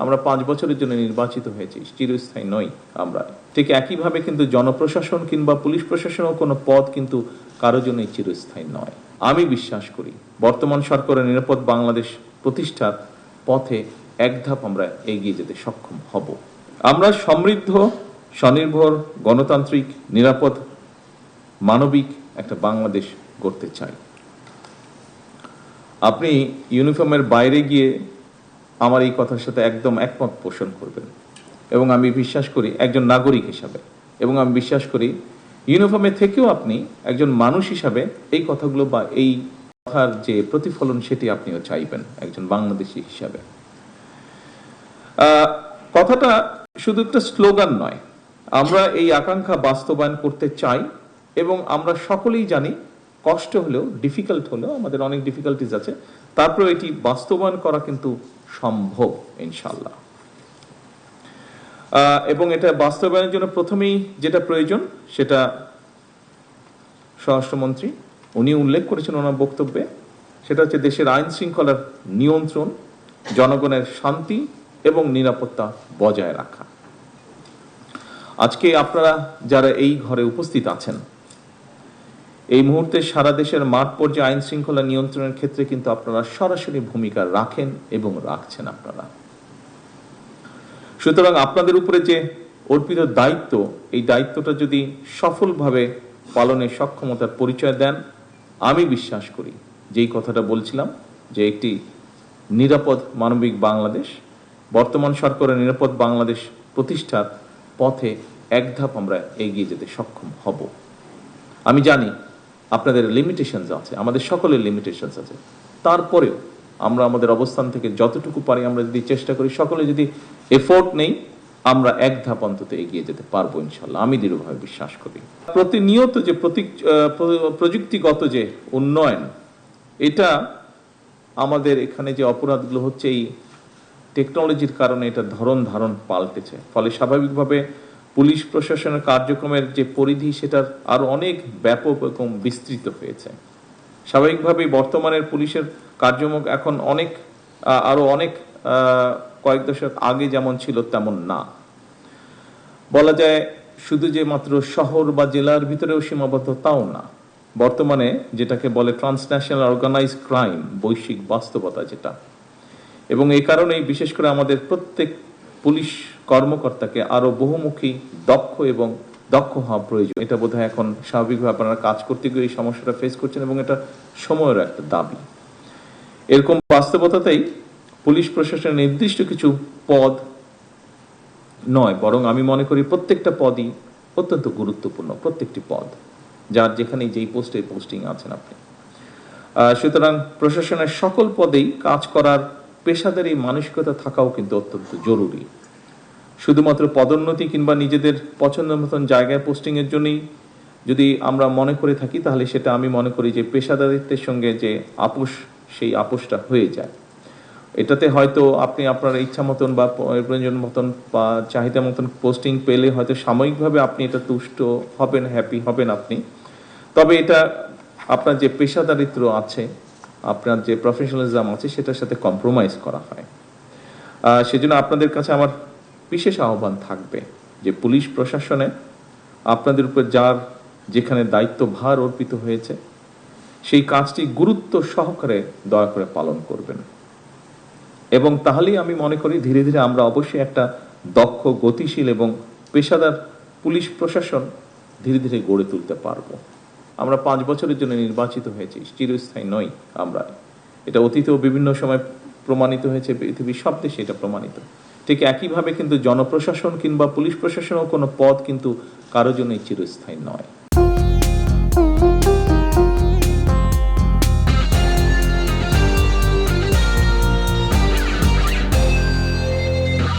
আমরা 5 বছরের জন্য নির্বাচিত হয়েছি, চিরস্থায়ী নই আমরা। ঠিক একইভাবে কিন্তু জনপ্রশাসন কিংবা পুলিশ প্রশাসনেও কোনো পদ কিন্তু কারো জন্যই চিরস্থায়ী নয়। আমি বিশ্বাস করি বর্তমান সরকারের নিরাপদ বাংলাদেশ প্রতিষ্ঠার পথে এক ধাপ আমরা এগিয়ে যেতে সক্ষম হব। আমরা সমৃদ্ধ, স্বনির্ভর, গণতান্ত্রিক, নিরাপদ, মানবিক একটা বাংলাদেশ গড়তে চাই। আপনি ইউনিফর্মের বাইরে গিয়ে আমার এই কথার সাথে একদম একমত পোষণ করবেন এবং আমি বিশ্বাস করি একজন নাগরিক হিসাবে, এবং আমি বিশ্বাস করি ইউনিফর্মে থেকেও আপনি একজন মানুষ হিসাবে এই কথাগুলো বা এই কথার যে প্রতিফলন সেটি আপনিও চাইবেন একজন বাংলাদেশী হিসাবে। কথাটা শুধু একটা স্লোগান নয়, আমরা এই আকাঙ্ক্ষা বাস্তবায়ন করতে চাই এবং আমরা সকলেই জানি কষ্ট হলেও, ডিফিকাল্ট হলেও, আমাদের অনেক ডিফিকাল্টিজ আছে, তারপরে এটি বাস্তবায়ন করা কিন্তু সম্ভব ইনশাল্লাহ। এবং এটা বাস্তবায়নের জন্য প্রথমেই যেটা প্রয়োজন সেটা স্বরাষ্ট্রমন্ত্রী উনি উল্লেখ করেছেন ওনার বক্তব্যে, সেটা হচ্ছে দেশের আইন শৃঙ্খলার নিয়ন্ত্রণ, জনগণের শান্তি এবং নিরাপত্তা বজায় রাখা। আজকে আপনারা যারা এই ঘরে উপস্থিত আছেন, এই মুহূর্তে সারা দেশের মাঠ পর্যায়ে আইন শৃঙ্খলা নিয়ন্ত্রণের ক্ষেত্রে কিন্তু আপনারা সরাসরি ভূমিকা রাখেন এবং রাখছেন আপনারা। সুতরাং আপনাদের উপরে যে অর্পিত দায়িত্ব, এই দায়িত্বটা যদি সফলভাবে পালনের সক্ষমতার পরিচয় দেন, আমি বিশ্বাস করি যেই কথাটা বলছিলাম যে একটি নিরাপদ মানবিক বাংলাদেশ, বর্তমান সরকারের নিরাপদ বাংলাদেশ প্রতিষ্ঠার পথে এক ধাপ আমরা এগিয়ে যেতে সক্ষম হব। আমি জানি আপনাদের লিমিটেশনস আছে, আমাদের সকলের লিমিটেশনস আছে, তারপরেও আমরা আমাদের অবস্থান থেকে যতটুকু পারি আমরা যদি চেষ্টা করি, সকলে যদি এফোর্ট নেই, আমরা এক ধাপ অন্তত এগিয়ে যেতে পারবো ইনশাল্লাহ, আমি দৃঢ়ভাবে বিশ্বাস করি। প্রতিনিয়ত যে প্রযুক্তিগত যে উন্নয়ন, এটা আমাদের এখানে যে অপরাধগুলো হচ্ছে এই টেকনোলজির কারণে এটা ধারণ পাল্টেছে, ফলে স্বাভাবিকভাবে পুলিশ প্রশাসনের কার্যক্রমের যে পরিধি সেটার আরো অনেক ব্যাপক এবং বিস্তৃত হয়েছে। স্বাভাবিকভাবেই বর্তমানের পুলিশের কার্যক্রম এখন আরো অনেক কয়েক দশক আগে যেমন ছিল তেমন না। বলা যায় শুধু যে মাত্র শহর বা জেলার ভিতরেও সীমাবদ্ধ তাও না, বর্তমানে যেটাকে বলে ট্রান্সন্যাশনাল অর্গানাইজড ক্রাইম, বৈশ্বিক বাস্তবতা যেটা, এবং এই কারণেই বিশেষ করে আমাদের প্রত্যেক পুলিশ কর্মকর্তাকে আরো বহুমুখী, দক্ষ হওয়া প্রয়োজন। এটা বোধহয় এখন স্বাভাবিকভাবে আপনারা কাজ করতে গিয়ে এই সমস্যাটা ফেস করছেন এবং এটা সময়ের একটা দাবি। এরকম বাস্তবতাতেই পুলিশ প্রশাসনের নির্দিষ্ট কিছু পদ নয়, বরং আমি মনে করি প্রত্যেকটা পদই অত্যন্ত গুরুত্বপূর্ণ, প্রত্যেকটি পদ যার যেখানে যেই পোস্টিং আছেন আপনি। সুতরাং প্রশাসনের সকল পদেই কাজ করার পেশাদারী মানসিকতা থাকাও কিন্তু অত্যন্ত জরুরি। শুধুমাত্র পদোন্নতি কিংবা নিজেদের পছন্দ মতন জায়গায় পোস্টিং এর জন্যই যদি আমরা মনে করে থাকি, তাহলে সেটা আমি মনে করি যে পেশাদারিত্বের সঙ্গে যে আপোষ, সেই আপোষটা হয়ে যায়। এটাতে হয়তো আপনি আপনার ইচ্ছা মতন বা প্রয়োজন মতন বা চাহিদা মতন পোস্টিং পেলে হয়তো সাময়িকভাবে আপনি এটা তুষ্ট হবেন, হ্যাপি হবেন আপনি, তবে এটা আপনার যে পেশাদারিত্ব আছে, আপনার যে প্রফেশনালিজম আছে, সেটার সাথে কম্প্রোমাইজ করা হয়। সেজন্য আপনাদের কাছে আমার বিশেষ আহ্বান থাকবে যে পুলিশ প্রশাসনে আপনাদের উপর যার যেখানে দায়িত্ব ভার অর্পিত হয়েছে, সেই কাজটি গুরুত্ব সহকারে দয়া করে পালন করবেন, এবং তাহলেই আমি মনে করি ধীরে ধীরে আমরা অবশ্যই একটা দক্ষ, গতিশীল এবং পেশাদার পুলিশ প্রশাসন ধীরে ধীরে গড়ে তুলতে পারবো। আমরা 5 বছরের জন্য নির্বাচিত হয়েছি, চিরস্থায়ী নই আমরা। এটা অতীতেও বিভিন্ন সময় প্রমাণিত হয়েছে, পৃথিবীর সব দেশে এটা প্রমাণিত। ঠিক একইভাবে কিন্তু জনপ্রশাসন কিংবা পুলিশ প্রশাসনেও কোনো পদ কিন্তু কারো জন্যই চিরস্থায়ী নয়।